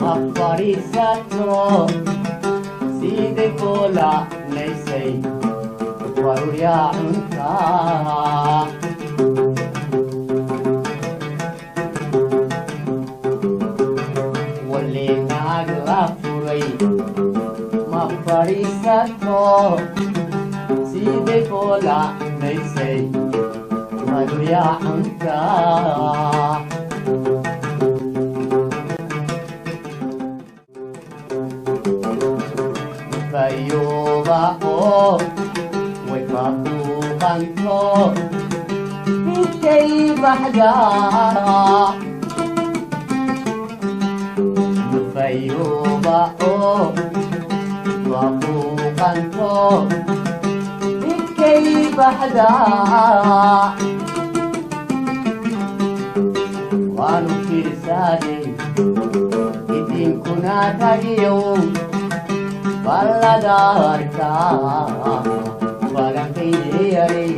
Mafarisato side kola naysay warya unta wali nagla furay mafarisato side kola naysay warya unta Fayuba o way papukan ko ikay bahda Fayuba o papukan ko ikay bahda Wano pirsadi itin ko na tagiyo Baladarka walang kiyari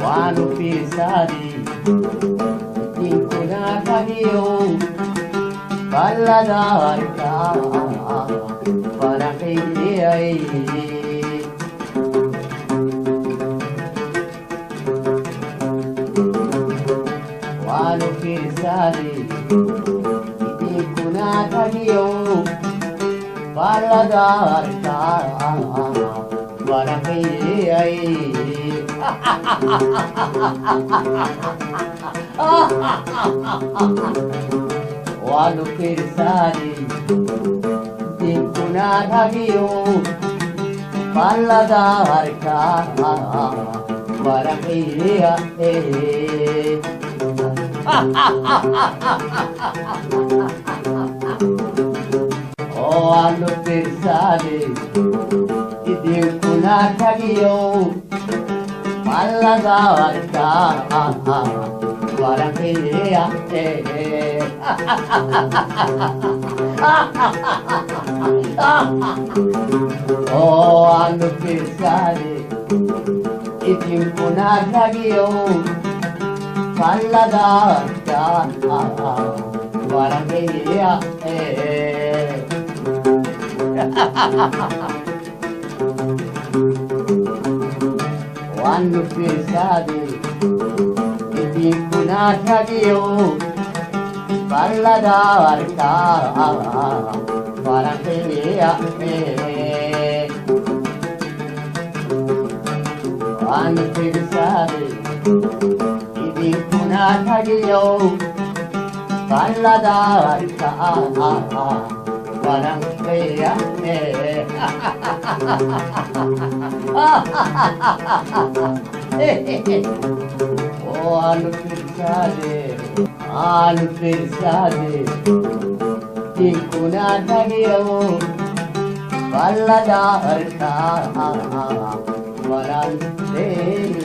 Wano pisadi Tinko na kagiyo Baladarka walang kiyari Wano pirsadi Hindi ko na tagiyo Paladarka Walang kiyay Wano pirsadi Hindi ko na tagiyo Paladarka Walang kiyay Oh, ano pirsali Hindi ko na tagiyo Malagawad ka Walang kaya Oh, ano pirsali Hindi ko na tagiyo Paladarka walang kaya Wano pirsadi hindi ko na tagiyo Paladarka walang kaya Wano pirsadi Hindi ko na tagiyo Paladarka walang kaya Oh, ano pirsade Di ko na tagiyo Paladarka walang kaya